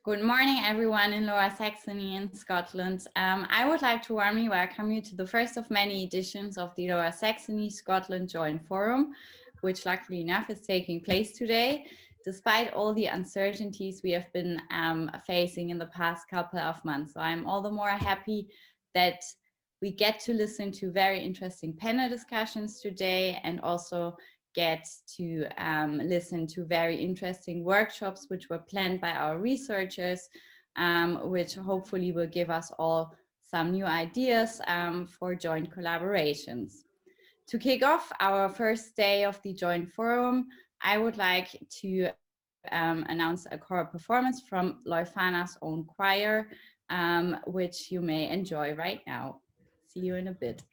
Good morning, everyone in Lower Saxony and Scotland. I would like to warmly welcome you to the first of many editions of the Lower Saxony Scotland Joint Forum, which luckily enough is taking place today, despite all the uncertainties we have been facing in the past couple of months. So I'm all the more happy that we get to listen to very interesting panel discussions today and also get to listen to very interesting workshops which were planned by our researchers, which hopefully will give us all some new ideas for joint collaborations. To kick off our first day of the joint forum, I would like to announce a choral performance from Leuphana's own choir, which you may enjoy right now. See you in a bit.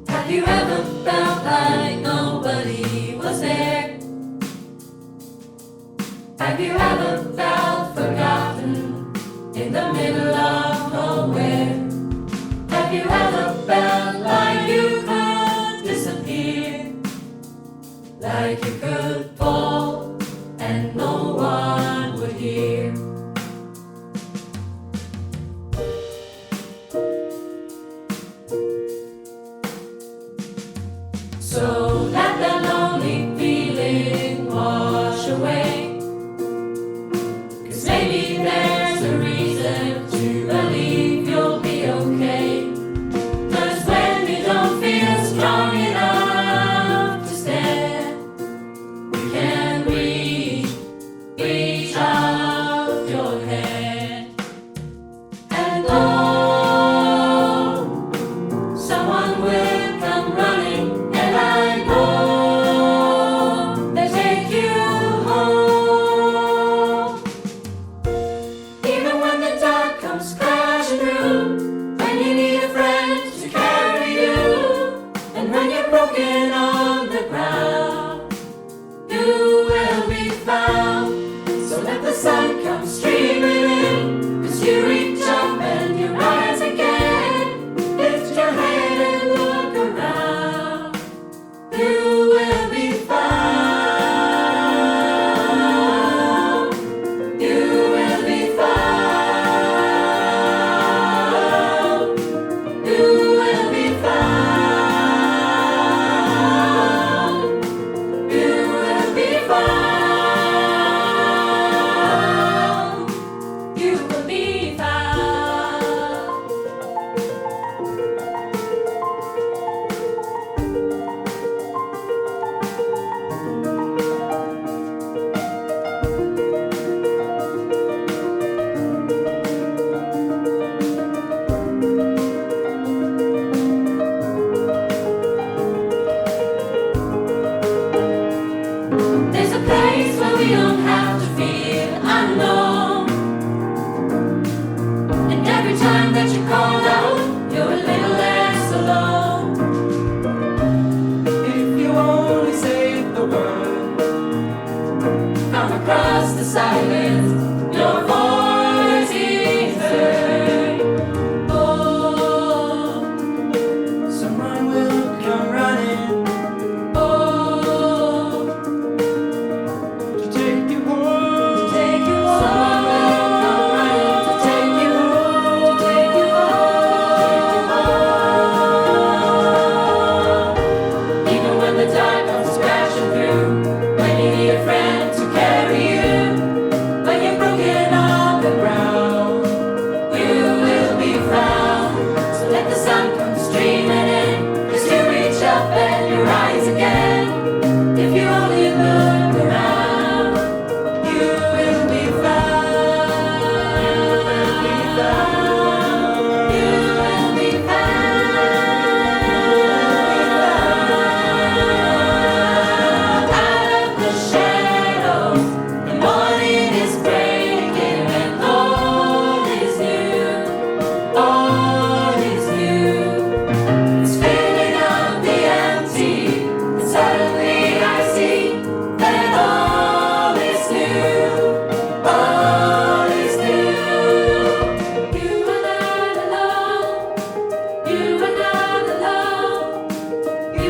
Have you ever felt like nobody was there? Have you ever felt forgotten in the middle of nowhere? Have you ever felt like you could disappear? Like you could fall and no one would hear? So let that lonely feeling wash away, 'cause maybe there's a reason to believe you'll be okay. 'Cause when you don't feel strong enough to stand, you can reach out your hand. And oh, someone will come running, and I know they'll take you home. Even when the dark comes crashing through, when you need a friend to carry you, and when you're broken on the ground, you will be found. So let the sun come streaming in, 'cause you reach up and you rise again. Lift your head and look around, you will be found. You will be found. You will be found.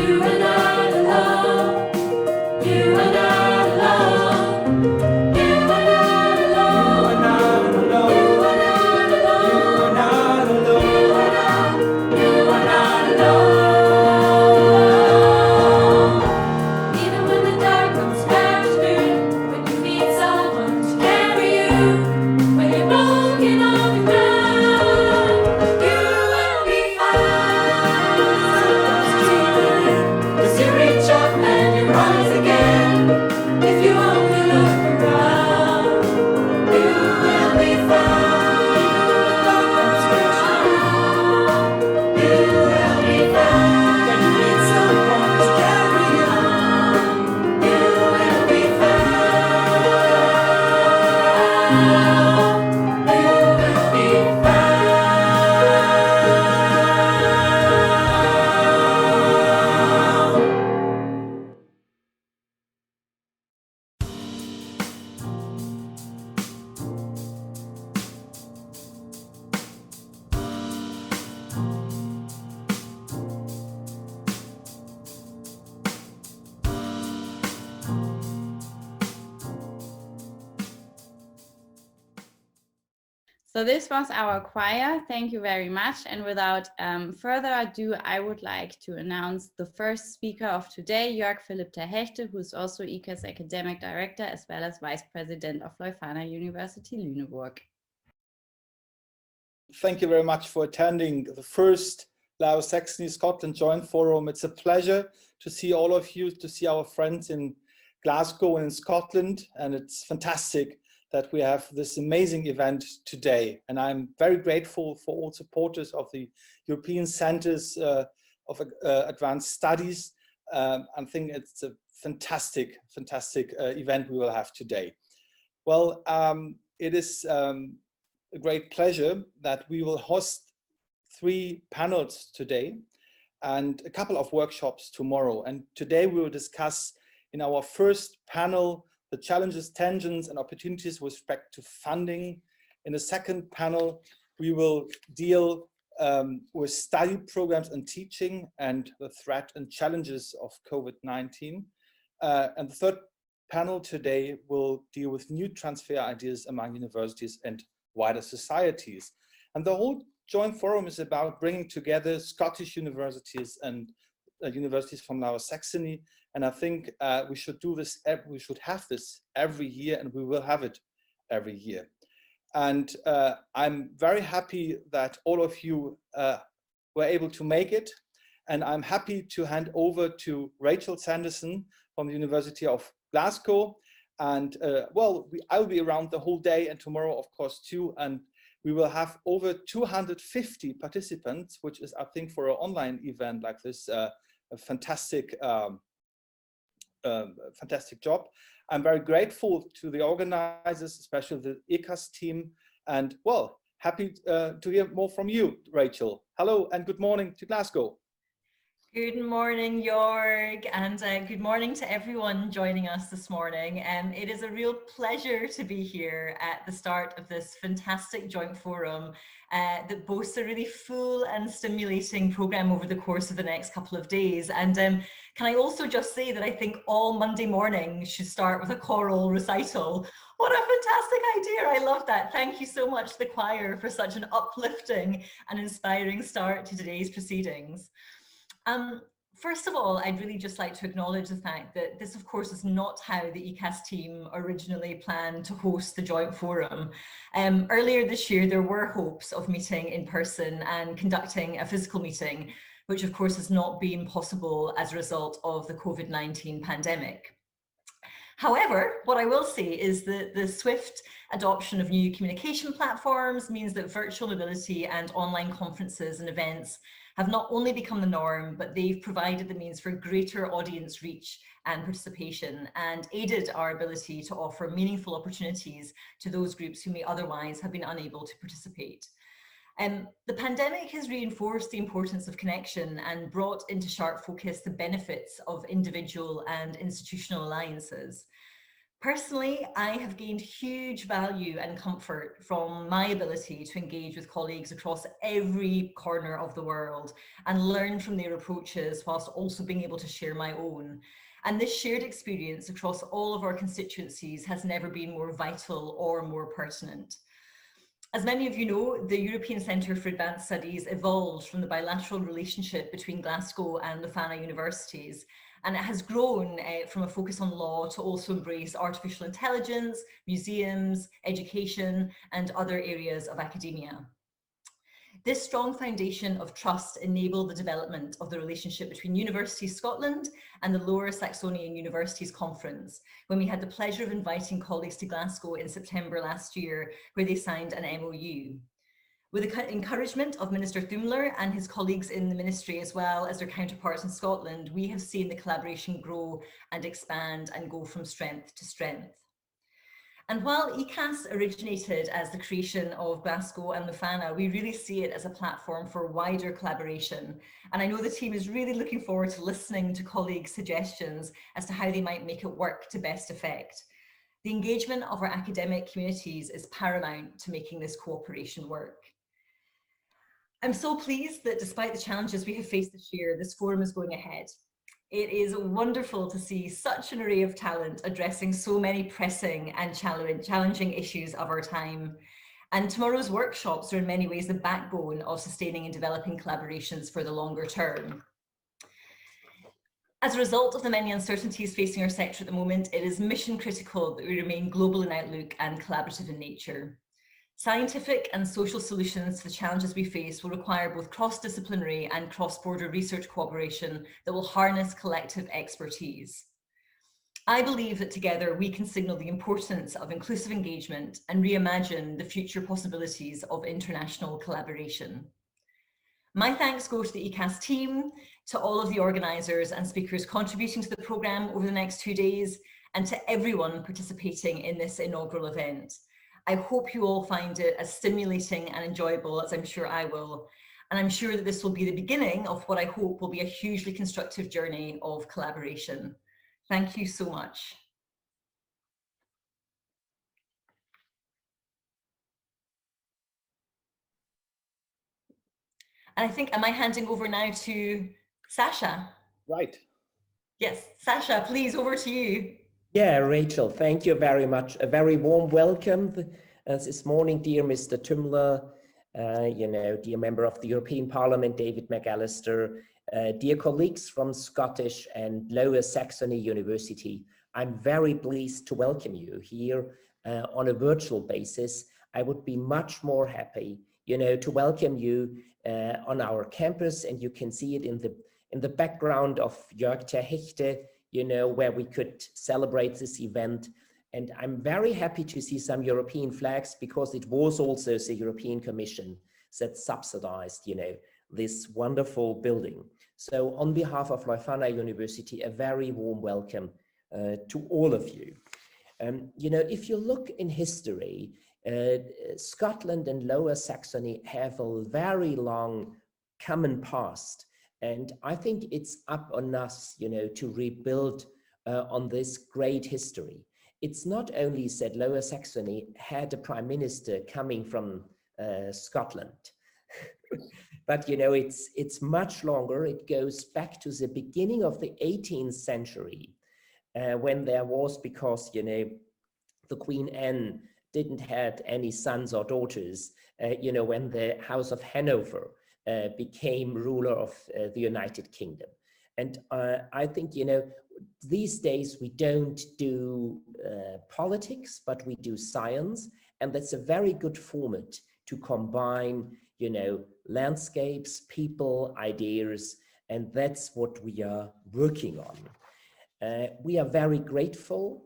You are not alone. You are not alone. You are not alone. You are not alone. You are not alone. You are not alone. You are not alone. Even when the dark comes crashing through, when you need someone to carry you, when you're broken on the ground, you will be fine. As you reach up and you rise again, if you only look around, you will be fine. You will be fine. When you need someone to carry you, you will be fine. You will be fine. So this was our choir. Thank you very much. And without further ado, I would like to announce the first speaker of today, Jörg Philipp ter Hechte, who is also ICA's academic director as well as vice president of Leuphana University Lüneburg. Thank you very much for attending the first Lower Saxony Scotland Joint Forum. It's a pleasure to see all of you, to see our friends in Glasgow and in Scotland, and it's fantastic that we have this amazing event today. And I'm very grateful for all supporters of the European Centers of Advanced Studies. I think it's a fantastic event we will have today. Well, it is a great pleasure that we will host 3 panels today and a couple of workshops tomorrow. And today we will discuss in our first panel the challenges, tensions, and opportunities with respect to funding. In the second panel, we will deal with study programs and teaching and the threat and challenges of COVID-19. And the third panel today will deal with new transfer ideas among universities and wider societies. And the whole joint forum is about bringing together Scottish universities and universities from Lower Saxony. And I think we should do this, we should have this every year, and we will have it every year. And I'm very happy that all of you were able to make it. And I'm happy to hand over to Rachel Sanderson from the University of Glasgow. And well, I'll be around the whole day and tomorrow, of course, too. And we will have over 250 participants, which is, I think, for an online event like this, a fantastic job. I'm very grateful to the organizers, especially the ICAS team, and well, happy to hear more from you, Rachel. Hello and good morning to Glasgow. Good morning, Jörg, and good morning to everyone joining us this morning. It is a real pleasure to be here at the start of this fantastic joint forum that boasts a really full and stimulating programme over the course of the next couple of days. And can I also just say that I think all Monday morning should start with a choral recital. What a fantastic idea. I love that. Thank you so much, the choir, for such an uplifting and inspiring start to today's proceedings. First of all, I'd really just like to acknowledge the fact that this, of course, is not how the ECAS team originally planned to host the joint forum. Earlier this year, there were hopes of meeting in person and conducting a physical meeting, which of course has not been possible as a result of the COVID-19 pandemic. However, what I will say is that the swift adoption of new communication platforms means that virtual mobility and online conferences and events have not only become the norm, but they've provided the means for greater audience reach and participation and aided our ability to offer meaningful opportunities to those groups who may otherwise have been unable to participate. The pandemic has reinforced the importance of connection and brought into sharp focus the benefits of individual and institutional alliances. Personally, I have gained huge value and comfort from my ability to engage with colleagues across every corner of the world and learn from their approaches whilst also being able to share my own. And this shared experience across all of our constituencies has never been more vital or more pertinent. As many of you know, the European Centre for Advanced Studies evolved from the bilateral relationship between Glasgow and Leuphana universities, and it has grown from a focus on law to also embrace artificial intelligence, museums, education, and other areas of academia. This strong foundation of trust enabled the development of the relationship between Universities Scotland and the Lower Saxonian Universities Conference, when we had the pleasure of inviting colleagues to Glasgow in September last year, where they signed an MOU. With the encouragement of Minister Thumler and his colleagues in the ministry, as well as their counterparts in Scotland, we have seen the collaboration grow and expand and go from strength to strength. And while ECAS originated as the creation of Glasgow and Leuphana, we really see it as a platform for wider collaboration. And I know the team is really looking forward to listening to colleagues' suggestions as to how they might make it work to best effect. The engagement of our academic communities is paramount to making this cooperation work. I'm so pleased that despite the challenges we have faced this year, this forum is going ahead. It is wonderful to see such an array of talent addressing so many pressing and challenging issues of our time. And tomorrow's workshops are in many ways the backbone of sustaining and developing collaborations for the longer term. As a result of the many uncertainties facing our sector at the moment, it is mission critical that we remain global in outlook and collaborative in nature. Scientific and social solutions to the challenges we face will require both cross-disciplinary and cross-border research cooperation that will harness collective expertise. I believe that together we can signal the importance of inclusive engagement and reimagine the future possibilities of international collaboration. My thanks go to the ECAS team, to all of the organisers and speakers contributing to the programme over the next 2 days, and to everyone participating in this inaugural event. I hope you all find it as stimulating and enjoyable as I'm sure I will. And I'm sure that this will be the beginning of what I hope will be a hugely constructive journey of collaboration. Thank you so much. And I think, am I handing over now to Sasha? Right. Yes, Sasha, please, over to you. Yeah, Rachel, thank you very much. A very warm welcome this morning, dear Mr. Thumler, dear member of the European Parliament, David McAllister, dear colleagues from Scottish and Lower Saxony University. I'm very pleased to welcome you here on a virtual basis. I would be much more happy, to welcome you on our campus, and you can see it in the background of Jörg ter Hechte, where we could celebrate this event. And I'm very happy to see some European flags, because it was also the European Commission that subsidized, this wonderful building. So on behalf of Leuphana University, a very warm welcome to all of you. If you look in history, Scotland and Lower Saxony have a very long common past. And I think it's up on us, to rebuild on this great history. It's not only that Lower Saxony had a prime minister coming from Scotland, but it's much longer. It goes back to the beginning of the 18th century, when there was, because the Queen Anne didn't have any sons or daughters, when the House of Hanover became ruler of the United Kingdom. And I think, these days we don't do politics, but we do science. And that's a very good format to combine, landscapes, people, ideas. And that's what we are working on. We are very grateful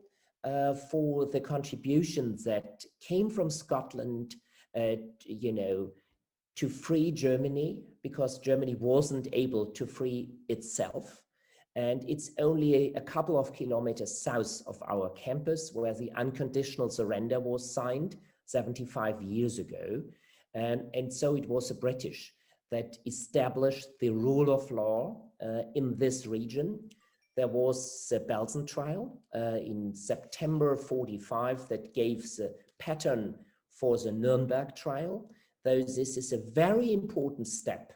for the contributions that came from Scotland, to free Germany, because Germany wasn't able to free itself. And it's only a couple of kilometers south of our campus where the unconditional surrender was signed 75 years ago. And so it was the British that established the rule of law in this region. there was the Belgian trial in September 45 that gave the pattern for the Nuremberg trial. Though this is a very important step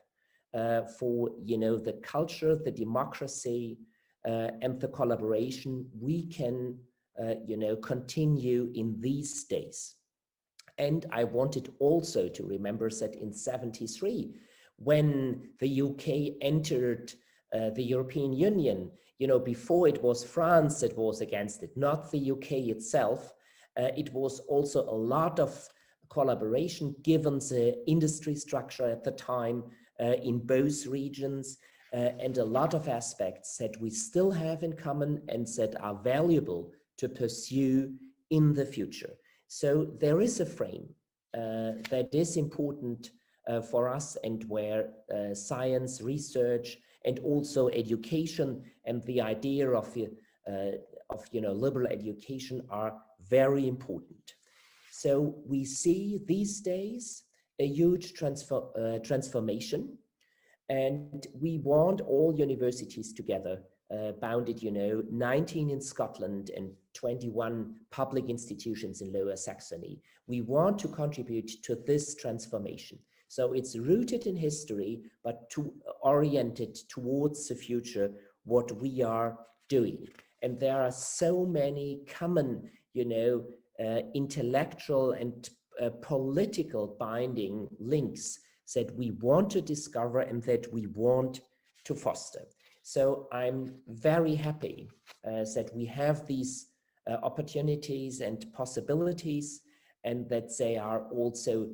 for, you know, the culture, the democracy, and the collaboration we can, you know, continue in these days. And I wanted also to remember that in 73, when the UK entered the European Union, you know, before it was France that was against it, not the UK itself. It was also a lot of collaboration given the industry structure at the time in both regions, and a lot of aspects that we still have in common and that are valuable to pursue in the future. So there is a frame that is important for us, and where science, research, and also education and the idea of you know, liberal education are very important. So we see these days a huge transformation, and we want all universities together, bounded, you know, 19 in Scotland and 21 public institutions in Lower Saxony. We want to contribute to this transformation. So it's rooted in history, but oriented towards the future, what we are doing. And there are so many common, you know, intellectual and political binding links that we want to discover and that we want to foster. So I'm very happy that we have these opportunities and possibilities, and that they are also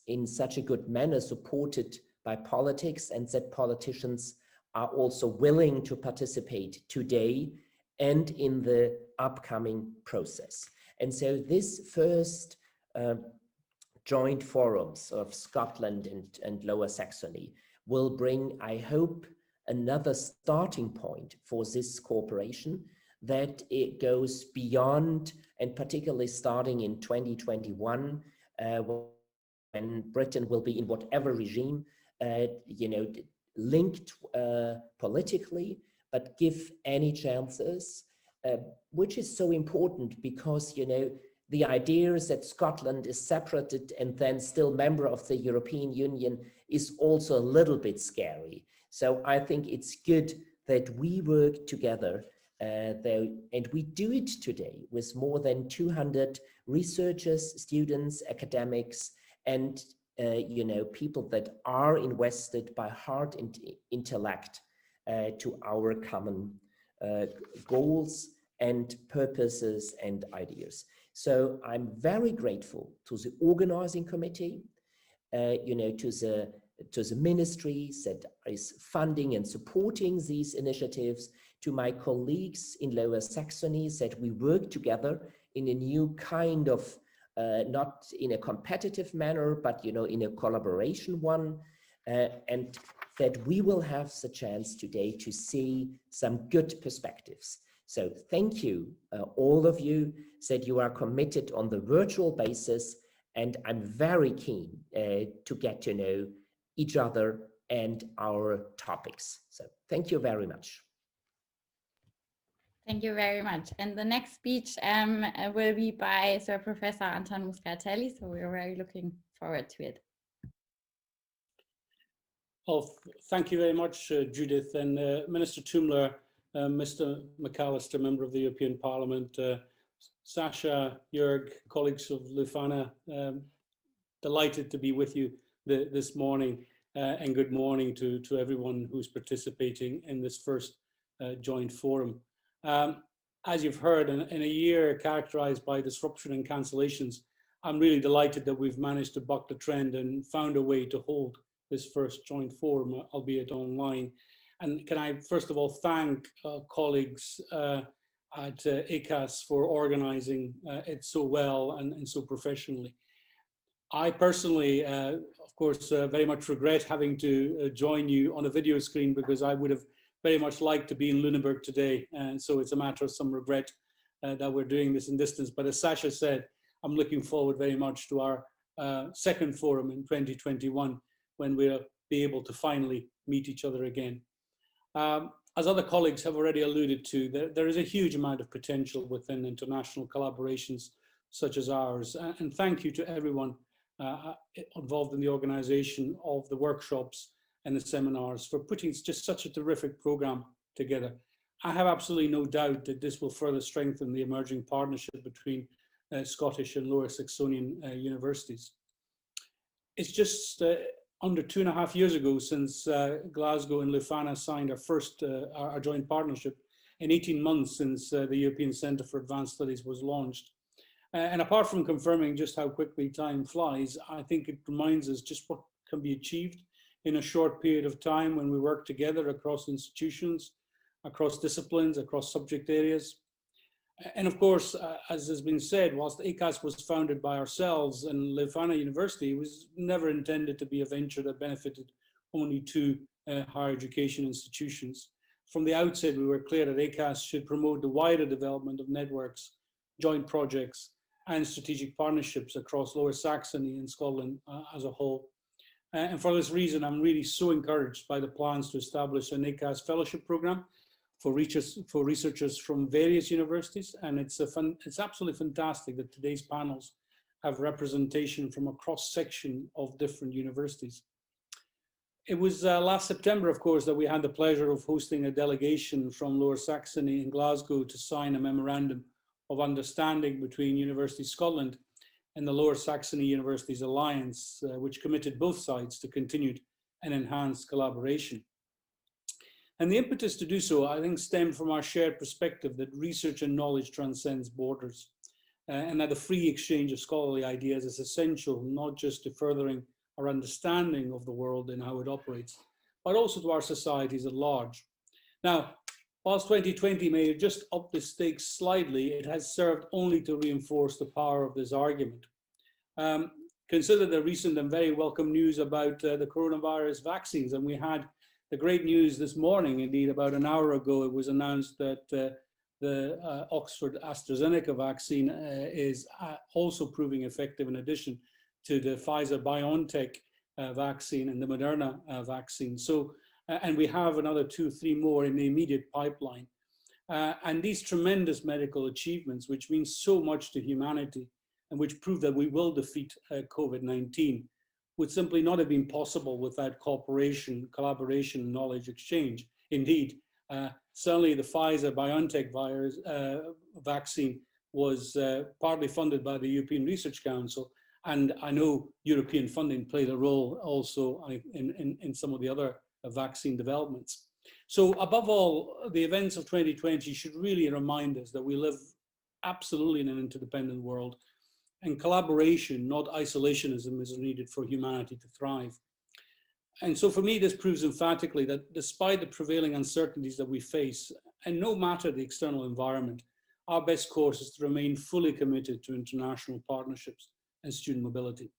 in such a good manner supported by politics, and that politicians are also willing to participate today and in the upcoming process. And so this first joint forums of Scotland and Lower Saxony will bring, I hope, another starting point for this cooperation, that it goes beyond, and particularly starting in 2021, when Britain will be in whatever regime, you know, linked politically, but give any chances, which is so important because, you know, the idea is that Scotland is separated and then still member of the European Union is also a little bit scary. So I think it's good that we work together, and we do it today with more than 200 researchers, students, academics, and you know, people that are invested by heart and intellect to our common goals and purposes and ideas. So I'm very grateful to the organizing committee, you know, to the ministries that is funding and supporting these initiatives, to my colleagues in Lower Saxony, that we work together in a new kind of, not in a competitive manner, but, you know, in a collaboration one, and that we will have the chance today to see some good perspectives. So thank you, all of you, that you are committed on the virtual basis, and I'm very keen to get to know each other and our topics. So thank you very much. Thank you very much. And the next speech will be by Sir Professor Anton Muscatelli, so we're very looking forward to it. Oh, thank you very much, Judith, and Minister Tumler, Mr. McAllister, Member of the European Parliament, Sasha, Jörg, colleagues of Lufana, delighted to be with you this morning, and good morning to everyone who's participating in this first joint forum. As you've heard, in a year characterized by disruption and cancellations, I'm really delighted that we've managed to buck the trend and found a way to hold this first joint forum, albeit online. And can I first of all thank colleagues at ICAS for organizing it so well and so professionally. I personally, of course, very much regret having to join you on a video screen, because I would have very much liked to be in Lüneburg today. And so it's a matter of some regret that we're doing this in distance. But as Sasha said, I'm looking forward very much to our second forum in 2021, when we'll be able to finally meet each other again. as other colleagues have already alluded to, there is a huge amount of potential within international collaborations such as ours. And thank you to everyone involved in the organisation of the workshops and the seminars for putting just such a terrific programme together. I have absolutely no doubt that this will further strengthen the emerging partnership between Scottish and Lower Saxonian universities. It's just under 2.5 years ago since Glasgow and Lufana signed our joint partnership, and 18 months since the European Centre for Advanced Studies was launched. And apart from confirming just how quickly time flies, I think it reminds us just what can be achieved in a short period of time when we work together across institutions, across disciplines, across subject areas. And of course, as has been said, whilst ACAS was founded by ourselves and Lufana University, it was never intended to be a venture that benefited only two higher education institutions. From the outset, we were clear that ACAS should promote the wider development of networks, joint projects, and strategic partnerships across Lower Saxony and Scotland as a whole. And for this reason, I'm really so encouraged by the plans to establish an ACAS Fellowship Programme for researchers from various universities. And it's absolutely fantastic that today's panels have representation from a cross-section of different universities. It was last September, of course, that we had the pleasure of hosting a delegation from Lower Saxony in Glasgow to sign a memorandum of understanding between University Scotland and the Lower Saxony Universities Alliance, which committed both sides to continued and enhanced collaboration. And the impetus to do so, I think, stemmed from our shared perspective that research and knowledge transcends borders, and that the free exchange of scholarly ideas is essential, not just to furthering our understanding of the world and how it operates, but also to our societies at large. Now, whilst 2020 may have just upped the stakes slightly, it has served only to reinforce the power of this argument. Consider the recent and very welcome news about the coronavirus vaccines, and we had the great news this morning, indeed about an hour ago, it was announced that the Oxford AstraZeneca vaccine is also proving effective in addition to the Pfizer-BioNTech vaccine and the Moderna vaccine. So, and we have another 2-3 more in the immediate pipeline. And these tremendous medical achievements, which mean so much to humanity and which prove that we will defeat COVID-19, would simply not have been possible without cooperation, collaboration, and knowledge exchange. Indeed, certainly the Pfizer-BioNTech vaccine was partly funded by the European Research Council, and I know European funding played a role also in some of the other vaccine developments. So above all, the events of 2020 should really remind us that we live absolutely in an interdependent world, and collaboration, not isolationism, is needed for humanity to thrive. And so for me, this proves emphatically that despite the prevailing uncertainties that we face, and no matter the external environment, our best course is to remain fully committed to international partnerships and student mobility.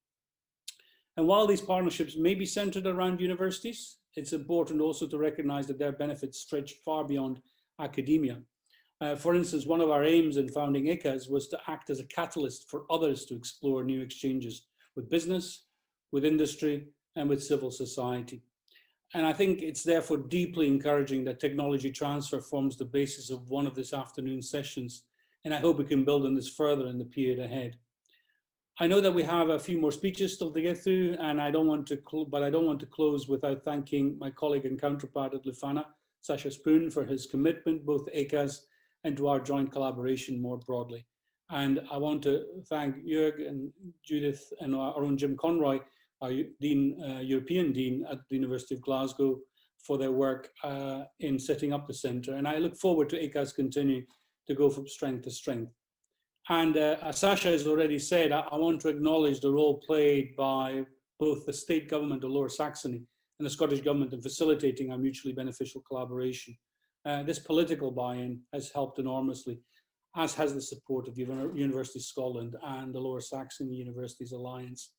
And while these partnerships may be centered around universities, it's important also to recognize that their benefits stretch far beyond academia. For instance, one of our aims in founding ACAS was to act as a catalyst for others to explore new exchanges with business, with industry, and with civil society. And I think it's therefore deeply encouraging that technology transfer forms the basis of one of this afternoon's sessions. And I hope we can build on this further in the period ahead. I know that we have a few more speeches still to get through, and I don't want to close without thanking my colleague and counterpart at Lufana, Sasha Spoon, for his commitment both to ACAS and to our joint collaboration more broadly. And I want to thank Jörg and Judith and our own Jim Conroy, our European Dean at the University of Glasgow, for their work in setting up the centre. And I look forward to ACAS continuing to go from strength to strength. And as Sasha has already said, I want to acknowledge the role played by both the state government of Lower Saxony and the Scottish government in facilitating our mutually beneficial collaboration. This political buy-in has helped enormously, as has the support of University Scotland and the Lower Saxony Universities Alliance.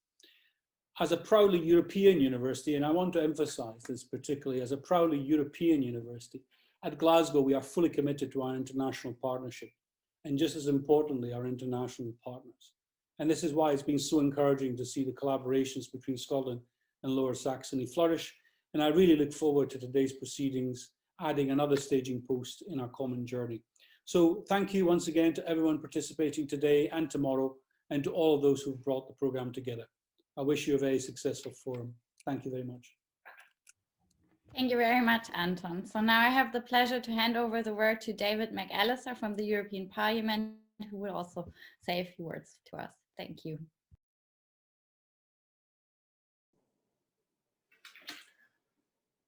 As a proudly European university, and I want to emphasize this particularly, as a proudly European university, at Glasgow we are fully committed to our international partnership, and just as importantly, our international partners. And this is why it's been so encouraging to see the collaborations between Scotland and Lower Saxony flourish. And I really look forward to today's proceedings adding another staging post in our common journey. So thank you once again to everyone participating today and tomorrow, and to all of those who've brought the programme together. I wish you a very successful forum. Thank you very much. Thank you very much, Anton. So now I have the pleasure to hand over the word to David McAllister from the European Parliament, who will also say a few words to us. Thank you.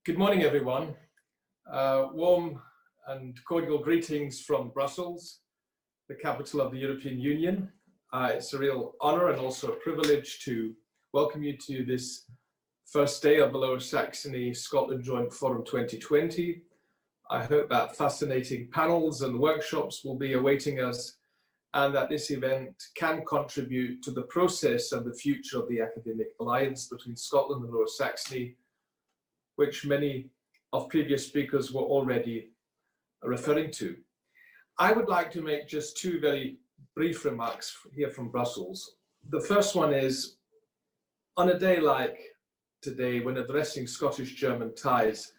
Good morning, everyone. Warm and cordial greetings from Brussels, the capital of the European Union. It's a real honor and also a privilege to welcome you to this first day of the Lower Saxony Scotland Joint Forum 2020. I hope that fascinating panels and workshops will be awaiting us, and that this event can contribute to the process and the future of the academic alliance between Scotland and Lower Saxony, which many of previous speakers were already referring to. I would like to make just two very brief remarks here from Brussels. The first one is, on a day like today, when addressing Scottish-German ties,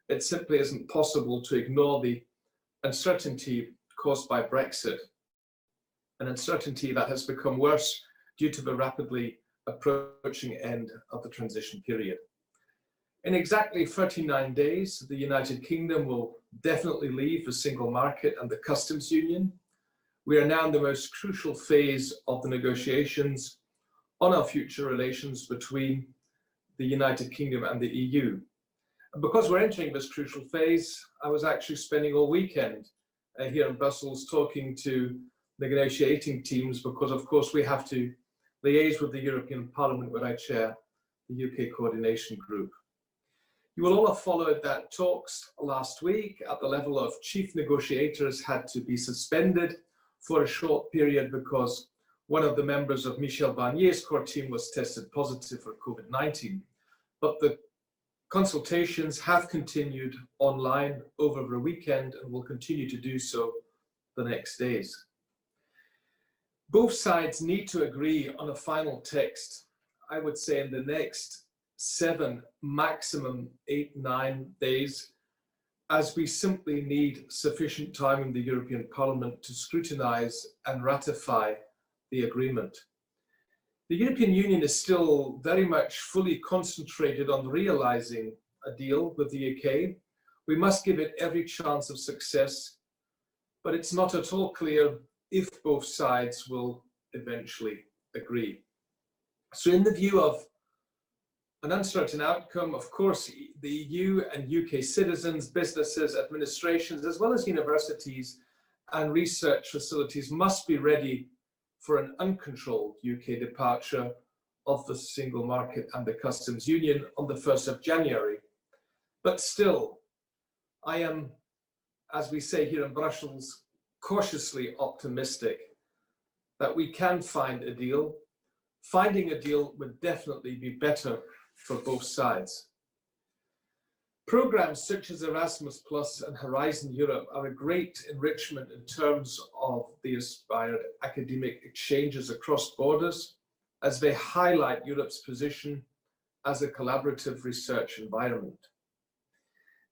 it simply isn't possible to ignore the uncertainty caused by Brexit, an uncertainty that has become worse due to the rapidly approaching end of the transition period. In exactly 39 days, the United Kingdom will definitely leave the single market and the customs union. We are now in the most crucial phase of the negotiations on our future relations between the United Kingdom and the EU. And because we're entering this crucial phase, I was actually spending all weekend here in Brussels talking to the negotiating teams, because of course we have to liaise with the European Parliament, where I chair the UK Coordination Group. You will all have followed that talks last week at the level of chief negotiators had to be suspended for a short period because one of the members of Michel Barnier's core team was tested positive for COVID-19. But the consultations have continued online over the weekend and will continue to do so the next days. Both sides need to agree on a final text, I would say, in the next 7, maximum 8, 9 days, as we simply need sufficient time in the European Parliament to scrutinise and ratify the agreement. The European Union is still very much fully concentrated on realising a deal with the UK. We must give it every chance of success, but it's not at all clear if both sides will eventually agree. So in the view of an uncertain outcome, of course, the EU and UK citizens, businesses, administrations, as well as universities and research facilities must be ready for an uncontrolled UK departure of the single market and the customs union on the 1st of January. But still, I am, as we say here in Brussels, cautiously optimistic that we can find a deal. Finding a deal would definitely be better for both sides. Programs such as Erasmus Plus and Horizon Europe are a great enrichment in terms of the aspired academic exchanges across borders, as they highlight Europe's position as a collaborative research environment.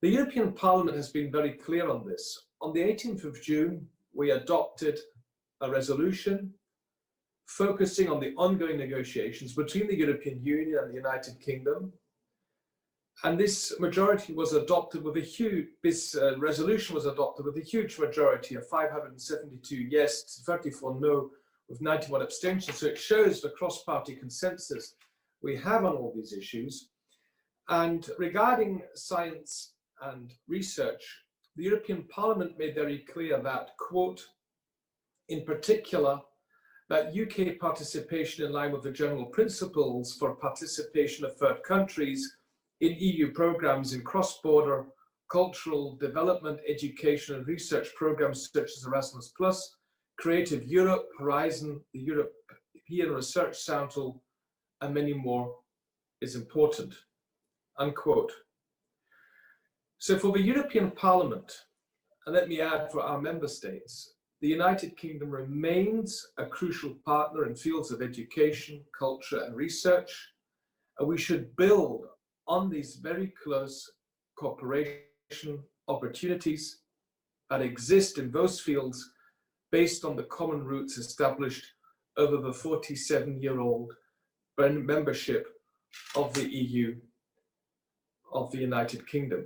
The European Parliament has been very clear on this. On the 18th of June, we adopted a resolution focusing on the ongoing negotiations between the European Union and the United Kingdom. And this majority was adopted with a huge, resolution was adopted with a huge majority of 572 yes, 34 no, with 91 abstentions. So it shows the cross-party consensus we have on all these issues. And regarding science and research, the European Parliament made very clear that, quote, in particular, that UK participation in line with the general principles for participation of third countries in EU programs in cross-border cultural development, education and research programs such as Erasmus+, Creative Europe, Horizon, the European Research Council, and many more is important, unquote. So for the European Parliament, and let me add for our member states, the United Kingdom remains a crucial partner in fields of education, culture and research, and we should build on these very close cooperation opportunities that exist in those fields based on the common roots established over the 47-year-old membership of the EU, of the United Kingdom.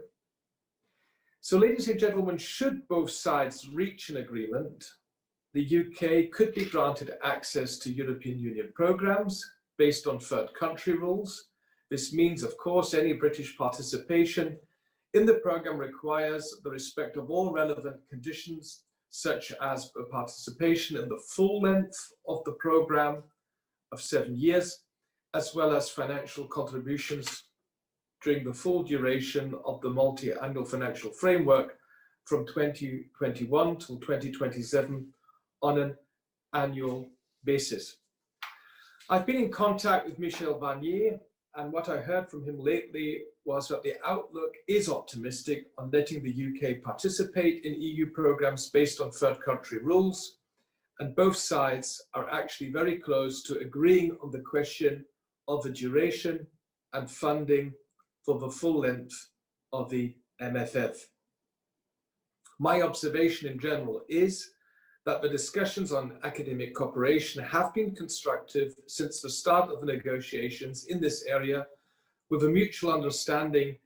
So, ladies and gentlemen, should both sides reach an agreement, the UK could be granted access to European Union programmes based on third country rules. This means, of course, any British participation in the programme requires the respect of all relevant conditions, such as participation in the full length of the programme of 7 years, as well as financial contributions during the full duration of the multi-annual financial framework from 2021 till 2027 on an annual basis. I've been in contact with Michel Barnier, and what I heard from him lately was that the outlook is optimistic on letting the UK participate in EU programmes based on third country rules, and both sides are actually very close to agreeing on the question of the duration and funding for the full length of the MFF. My observation in general is that the discussions on academic cooperation have been constructive since the start of the negotiations in this area, with a mutual understanding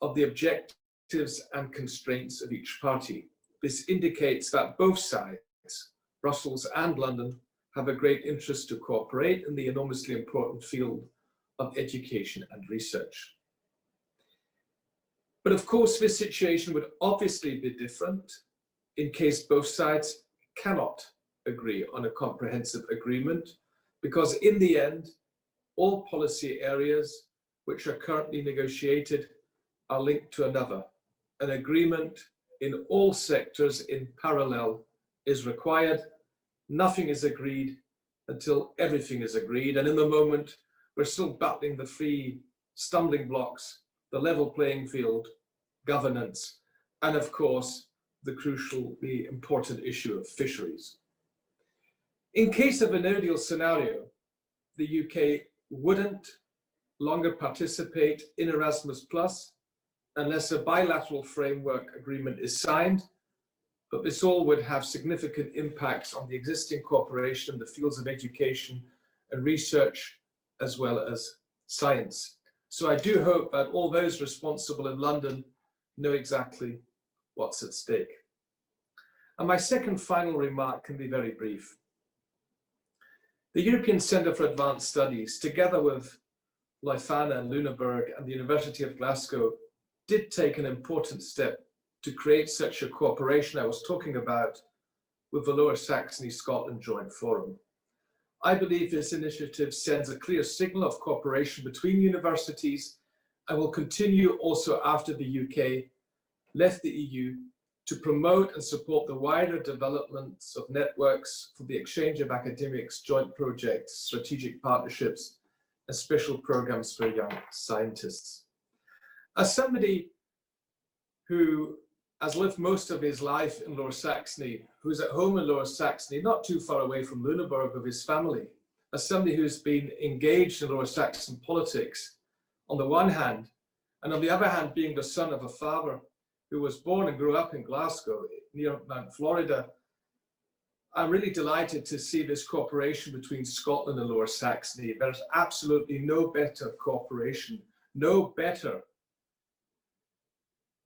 of the objectives and constraints of each party. This indicates that both sides, Brussels and London, have a great interest to cooperate in the enormously important field of education and research. But of course, this situation would obviously be different in case both sides cannot agree on a comprehensive agreement, because in the end, all policy areas which are currently negotiated are linked to another. An agreement in all sectors in parallel is required. Nothing is agreed until everything is agreed. And in the moment, we're still battling the three stumbling blocks: the level playing field, governance, and of course, the important issue of fisheries. In case of a no-deal scenario, the UK wouldn't longer participate in Erasmus+ unless a bilateral framework agreement is signed, but this all would have significant impacts on the existing cooperation in the fields of education and research, as well as science. So I do hope that all those responsible in London know exactly what's at stake. And my second final remark can be very brief. The European Centre for Advanced Studies, together with Leuphana and Lüneburg and the University of Glasgow, did take an important step to create such a cooperation I was talking about with the Lower Saxony Scotland Joint Forum. I believe this initiative sends a clear signal of cooperation between universities and will continue also after the UK left the EU to promote and support the wider developments of networks for the exchange of academics, joint projects, strategic partnerships, and special programs for young scientists. As somebody who has lived most of his life in Lower Saxony, who's at home in Lower Saxony, not too far away from Lüneburg with his family, as somebody who's been engaged in Lower Saxon politics on the one hand, and on the other hand, being the son of a father who was born and grew up in Glasgow, near Mount Florida, I'm really delighted to see this cooperation between Scotland and Lower Saxony. There's absolutely no better cooperation, no better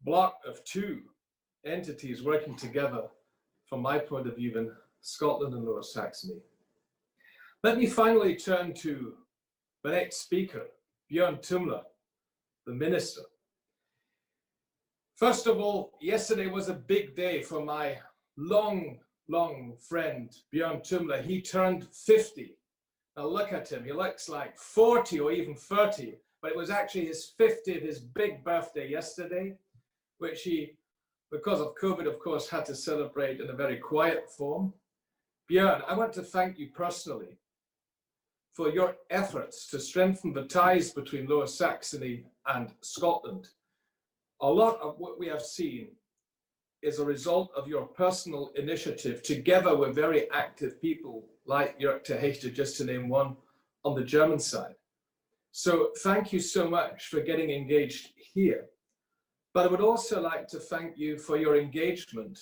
block of two entities working together, from my point of view, than Scotland and Lower Saxony. Let me finally turn to the next speaker, Björn Tumler, the Minister. First of all, yesterday was a big day for my long friend, Björn Tumler. He turned 50. Now look at him, he looks like 40 or even 30, but it was actually his 50th, his big birthday yesterday, which he, because of COVID, of course, had to celebrate in a very quiet form. Björn, I want to thank you personally for your efforts to strengthen the ties between Lower Saxony and Scotland. A lot of what we have seen is a result of your personal initiative, together with very active people like Jörg ter Hechte, just to name one, on the German side. So thank you so much for getting engaged here. But I would also like to thank you for your engagement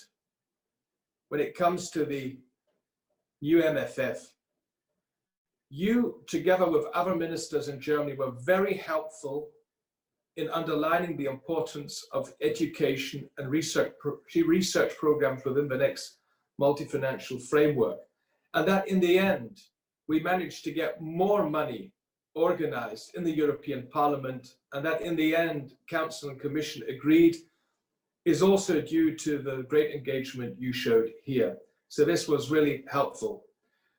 when it comes to the new MFF. You, together with other ministers in Germany, were very helpful in underlining the importance of education and research programs within the next multi-financial framework. And that in the end, we managed to get more money organized in the European Parliament, and that in the end, Council and Commission agreed, is also due to the great engagement you showed here. So this was really helpful.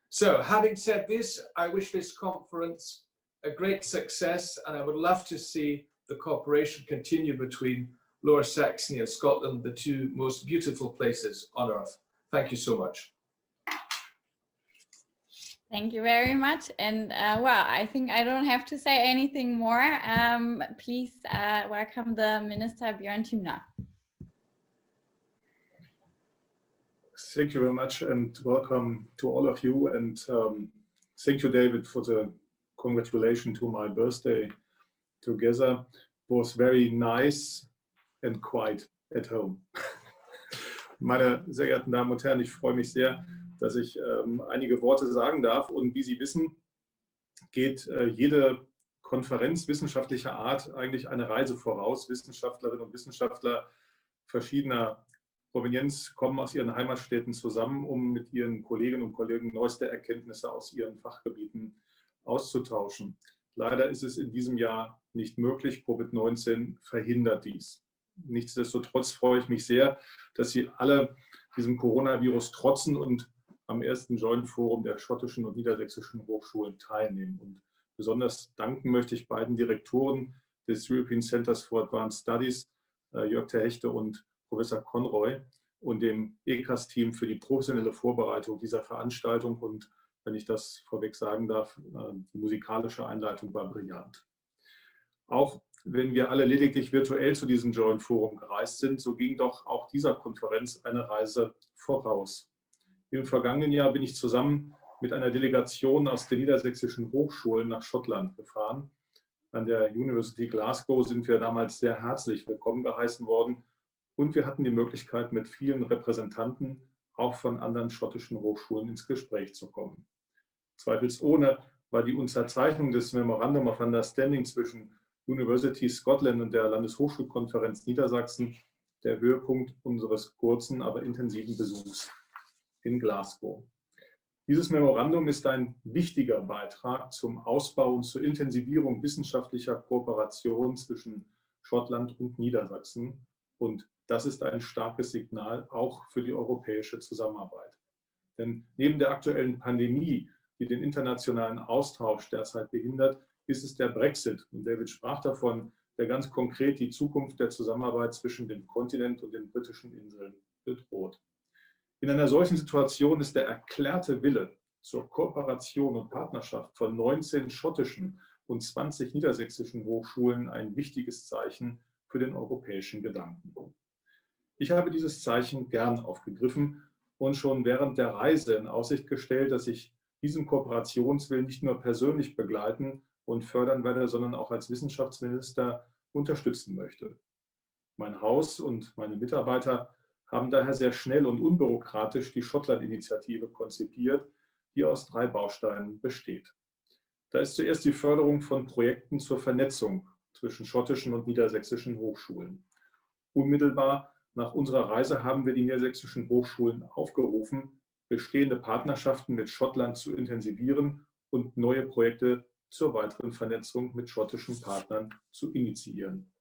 So having said this, I wish this conference a great success, and I would love to see the cooperation continue between Lower Saxony and Scotland, the two most beautiful places on earth. Thank you so much. Thank you very much. And well, I think I don't have to say anything more. Please welcome the Minister Björn Thümler. Thank you very much and welcome to all of you. And thank you, David, for the congratulation to my birthday together. It was very nice and quiet at home. Meine sehr geehrten Damen und Herren, ich freue mich sehr, dass ich einige Worte sagen darf. Und wie Sie wissen, geht jede Konferenz wissenschaftlicher Art eigentlich eine Reise voraus. Wissenschaftlerinnen und Wissenschaftler verschiedener Provenienz kommen aus ihren Heimatstädten zusammen, um mit ihren Kolleginnen und Kollegen neueste Erkenntnisse aus ihren Fachgebieten auszutauschen. Leider ist es in diesem Jahr nicht möglich. Covid-19 verhindert dies. Nichtsdestotrotz freue ich mich sehr, dass Sie alle diesem Coronavirus trotzen und am ersten Joint Forum der schottischen und niedersächsischen Hochschulen teilnehmen. Und besonders danken möchte ich beiden Direktoren des European Centers for Advanced Studies, Jörg Terhechte und Professor Conroy, und dem ECAS-Team für die professionelle Vorbereitung dieser Veranstaltung. Und wenn ich das vorweg sagen darf, die musikalische Einleitung war brillant. Auch wenn wir alle lediglich virtuell zu diesem Joint Forum gereist sind, so ging doch auch dieser Konferenz eine Reise voraus. Im vergangenen Jahr bin ich zusammen mit einer Delegation aus den niedersächsischen Hochschulen nach Schottland gefahren. An der University Glasgow sind wir damals sehr herzlich willkommen geheißen worden und wir hatten die Möglichkeit, mit vielen Repräsentanten auch von anderen schottischen Hochschulen ins Gespräch zu kommen. Zweifelsohne war die Unterzeichnung des Memorandum of Understanding zwischen University Scotland und der Landeshochschulkonferenz Niedersachsen der Höhepunkt unseres kurzen, aber intensiven Besuchs in Glasgow. Dieses Memorandum ist ein wichtiger Beitrag zum Ausbau und zur Intensivierung wissenschaftlicher Kooperation zwischen Schottland und Niedersachsen. Und das ist ein starkes Signal auch für die europäische Zusammenarbeit. Denn neben der aktuellen Pandemie, die den internationalen Austausch derzeit behindert, ist es der Brexit, und David sprach davon, der ganz konkret die Zukunft der Zusammenarbeit zwischen dem Kontinent und den britischen Inseln bedroht. In einer solchen Situation ist der erklärte Wille zur Kooperation und Partnerschaft von 19 schottischen und 20 niedersächsischen Hochschulen ein wichtiges Zeichen für den europäischen Gedanken. Ich habe dieses Zeichen gern aufgegriffen und schon während der Reise in Aussicht gestellt, dass ich diesen Kooperationswillen nicht nur persönlich begleiten und fördern werde, sondern auch als Wissenschaftsminister unterstützen möchte. Mein Haus und meine Mitarbeiter haben daher sehr schnell und unbürokratisch die Schottland-Initiative konzipiert, die aus 3 Bausteinen besteht. Da ist zuerst die Förderung von Projekten zur Vernetzung zwischen schottischen und niedersächsischen Hochschulen. Unmittelbar nach unserer Reise haben wir die niedersächsischen Hochschulen aufgerufen, bestehende Partnerschaften mit Schottland zu intensivieren und neue Projekte zur weiteren Vernetzung mit schottischen Partnern zu initiieren.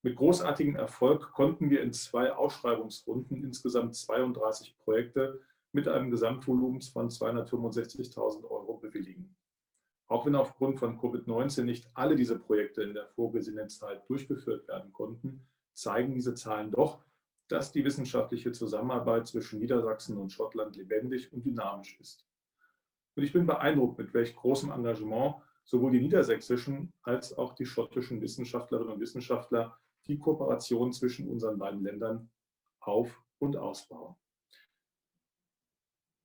Mit großartigem Erfolg konnten wir in 2 Ausschreibungsrunden insgesamt 32 Projekte mit einem Gesamtvolumen von 265.000 € bewilligen. Auch wenn aufgrund von Covid-19 nicht alle diese Projekte in der vorgesehenen Zeit durchgeführt werden konnten, zeigen diese Zahlen doch, dass die wissenschaftliche Zusammenarbeit zwischen Niedersachsen und Schottland lebendig und dynamisch ist. Und ich bin beeindruckt, mit welch großem Engagement sowohl die niedersächsischen als auch die schottischen Wissenschaftlerinnen und Wissenschaftler die Kooperation zwischen unseren beiden Ländern auf- und ausbauen.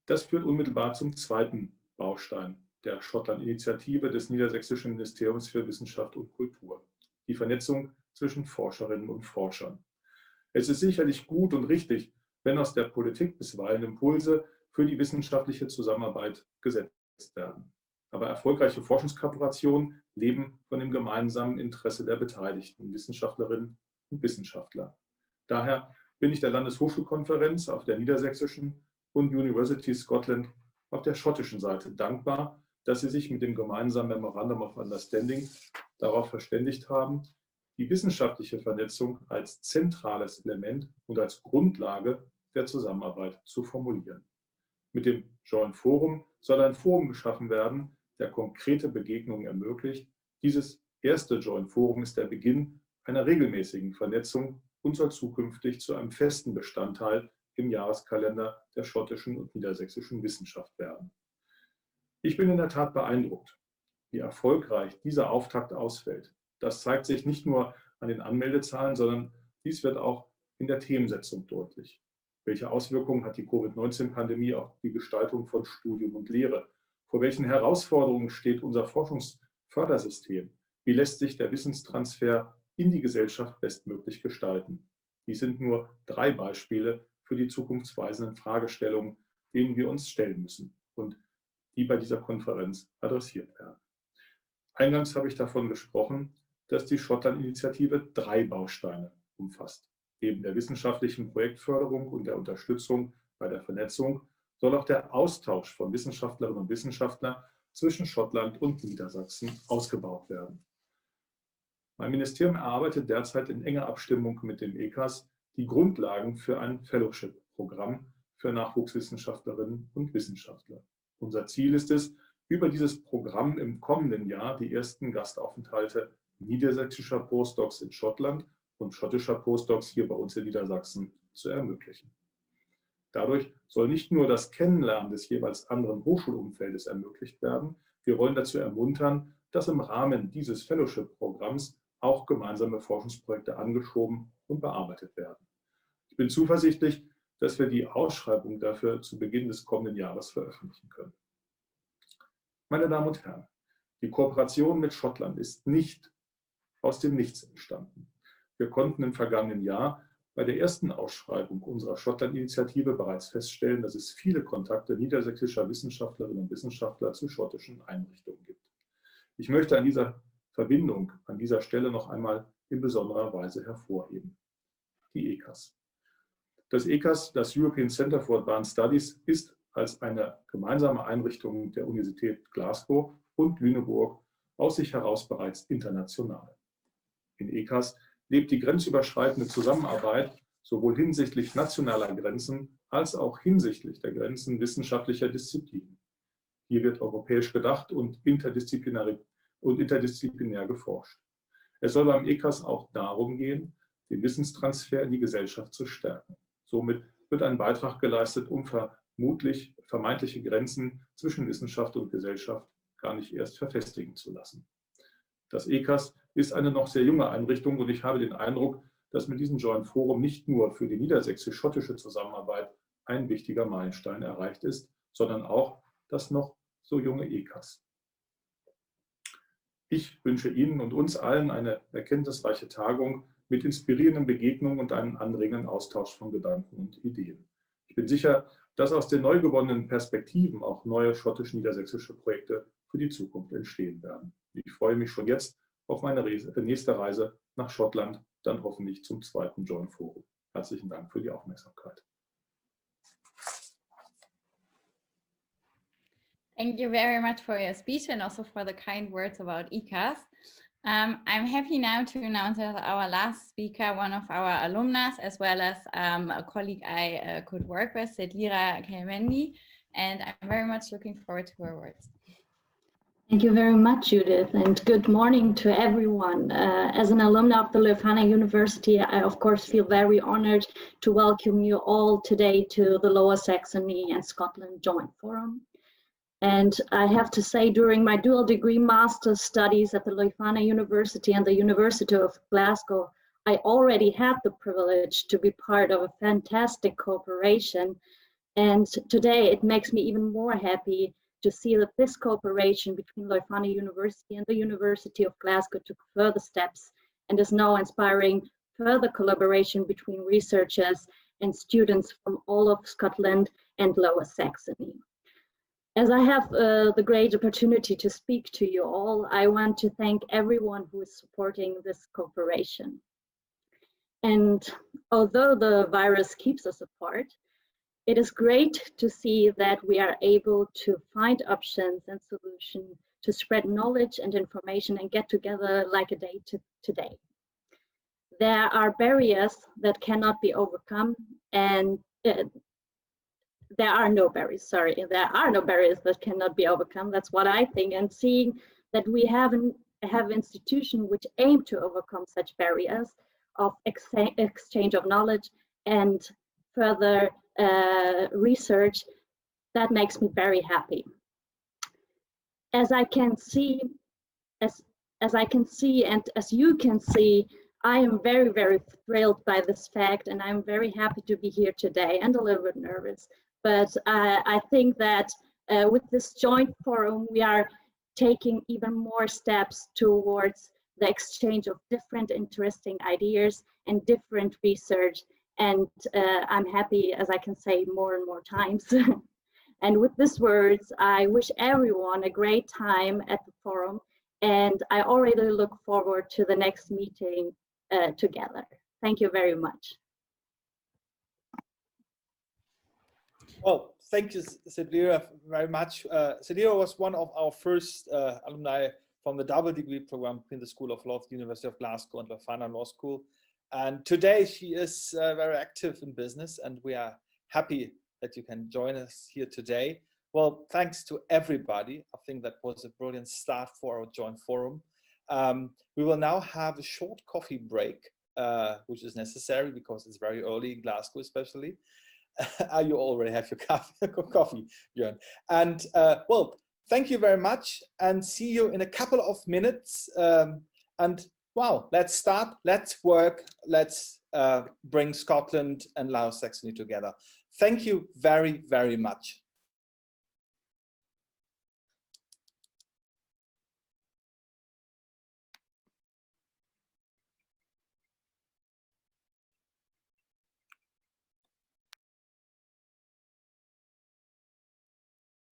Das führt unmittelbar zum zweiten Baustein der Schottland-Initiative des Niedersächsischen Ministeriums für Wissenschaft und Kultur, die Vernetzung zwischen Forscherinnen und Forschern. Es ist sicherlich gut und richtig, wenn aus der Politik bisweilen Impulse für die wissenschaftliche Zusammenarbeit gesetzt werden. Aber erfolgreiche Forschungskooperationen leben von dem gemeinsamen Interesse der beteiligten Wissenschaftlerinnen und Wissenschaftler. Daher bin ich der Landeshochschulkonferenz auf der niedersächsischen und University Scotland auf der schottischen Seite dankbar, dass sie sich mit dem gemeinsamen Memorandum of Understanding darauf verständigt haben, die wissenschaftliche Vernetzung als zentrales Element und als Grundlage der Zusammenarbeit zu formulieren. Mit dem Joint Forum soll ein Forum geschaffen werden, der konkrete Begegnungen ermöglicht. Dieses erste Joint Forum ist der Beginn einer regelmäßigen Vernetzung und soll zukünftig zu einem festen Bestandteil im Jahreskalender der schottischen und niedersächsischen Wissenschaft werden. Ich bin in der Tat beeindruckt, wie erfolgreich dieser Auftakt ausfällt. Das zeigt sich nicht nur an den Anmeldezahlen, sondern dies wird auch in der Themensetzung deutlich. Welche Auswirkungen hat die Covid-19-Pandemie auf die Gestaltung von Studium und Lehre? Vor welchen Herausforderungen steht unser Forschungsfördersystem? Wie lässt sich der Wissenstransfer in die Gesellschaft bestmöglich gestalten? Dies sind nur 3 Beispiele für die zukunftsweisenden Fragestellungen, denen wir uns stellen müssen und die bei dieser Konferenz adressiert werden. Eingangs habe ich davon gesprochen, dass die Schottland-Initiative 3 Bausteine umfasst. Neben der wissenschaftlichen Projektförderung und der Unterstützung bei der Vernetzung soll auch der Austausch von Wissenschaftlerinnen und Wissenschaftlern zwischen Schottland und Niedersachsen ausgebaut werden. Mein Ministerium erarbeitet derzeit in enger Abstimmung mit dem ECAS die Grundlagen für ein Fellowship-Programm für Nachwuchswissenschaftlerinnen und Wissenschaftler. Unser Ziel ist es, über dieses Programm im kommenden Jahr die ersten Gastaufenthalte niedersächsischer Postdocs in Schottland und schottischer Postdocs hier bei uns in Niedersachsen zu ermöglichen. Dadurch soll nicht nur das Kennenlernen des jeweils anderen Hochschulumfeldes ermöglicht werden, wir wollen dazu ermuntern, dass im Rahmen dieses Fellowship-Programms auch gemeinsame Forschungsprojekte angeschoben und bearbeitet werden. Ich bin zuversichtlich, dass wir die Ausschreibung dafür zu Beginn des kommenden Jahres veröffentlichen können. Meine Damen und Herren, die Kooperation mit Schottland ist nicht aus dem Nichts entstanden. Wir konnten im vergangenen Jahr bei der ersten Ausschreibung unserer Schottland-Initiative bereits feststellen, dass es viele Kontakte niedersächsischer Wissenschaftlerinnen und Wissenschaftler zu schottischen Einrichtungen gibt. Ich möchte an dieser Verbindung an dieser Stelle noch einmal in besonderer Weise hervorheben. Die ECAS. Das ECAS, das European Centre for Advanced Studies, ist als eine gemeinsame Einrichtung der Universität Glasgow und Lüneburg aus sich heraus bereits international. In ECAS lebt die grenzüberschreitende Zusammenarbeit sowohl hinsichtlich nationaler Grenzen als auch hinsichtlich der Grenzen wissenschaftlicher Disziplinen. Hier wird europäisch gedacht und interdisziplinär geforscht. Es soll beim ECAS auch darum gehen, den Wissenstransfer in die Gesellschaft zu stärken. Somit wird ein Beitrag geleistet, um vermeintliche Grenzen zwischen Wissenschaft und Gesellschaft gar nicht erst verfestigen zu lassen. Das ECAS ist eine noch sehr junge Einrichtung und ich habe den Eindruck, dass mit diesem Joint Forum nicht nur für die niedersächsisch-schottische Zusammenarbeit ein wichtiger Meilenstein erreicht ist, sondern auch das noch so junge ECAS. Ich wünsche Ihnen und uns allen eine erkenntnisreiche Tagung mit inspirierenden Begegnungen und einem anregenden Austausch von Gedanken und Ideen. Ich bin sicher, dass aus den neu gewonnenen Perspektiven auch neue schottisch-niedersächsische Projekte für die Zukunft entstehen werden. Ich freue mich schon jetzt auf meine nächste Reise nach Schottland, dann hoffentlich zum 2. Joint Forum. Herzlichen Dank für die Aufmerksamkeit. Thank you very much for your speech and also for the kind words about ECAS. I'm happy now to announce that our last speaker, one of our alumnus, as well as a colleague I could work with, Sedlira Kelmendi, and I'm very much looking forward to her words. Thank you very much, Judith, and good morning to everyone. As an alumna of the Leuphana University, I of course feel very honored to welcome you all today to the Lower Saxony and Scotland Joint Forum. And I have to say, during my dual degree master's studies at the Leuphana University and the University of Glasgow, I already had the privilege to be part of a fantastic cooperation. And today it makes me even more happy to see that this cooperation between Leuphana University and the University of Glasgow took further steps and is now inspiring further collaboration between researchers and students from all of Scotland and Lower Saxony. As I have the great opportunity to speak to you all, I want to thank everyone who is supporting this cooperation. And although the virus keeps us apart, it is great to see that we are able to find options and solutions to spread knowledge and information and get together like a day today. There are barriers that cannot be overcome, and there are no barriers that cannot be overcome. That's what I think. And seeing that we have institutions which aim to overcome such barriers of exchange of knowledge and further research, that makes me very happy. As I can see, and as you can see, I am very, very thrilled by this fact, and I'm very happy to be here today and a little bit nervous. But I think that with this joint forum, we are taking even more steps towards the exchange of different interesting ideas and different research. And I'm happy, as I can say more and more times. And with these words, I wish everyone a great time at the forum. And I already look forward to the next meeting together. Thank you very much. Well, thank you, Sedlira, very much. Sedlira was one of our first alumni from the double degree program in the School of Law of the University of Glasgow and Leuphana Law School. And today she is very active in business, and we are happy that you can join us here today. Well, thanks to everybody. I think that was a brilliant start for our joint forum. We will now have a short coffee break, which is necessary because it's very early in Glasgow, especially. You already have your coffee, Björn. And well, thank you very much, and see you in a couple of minutes. And wow, let's start, let's work, let's bring Scotland and Lower Saxony together. Thank you very, very much.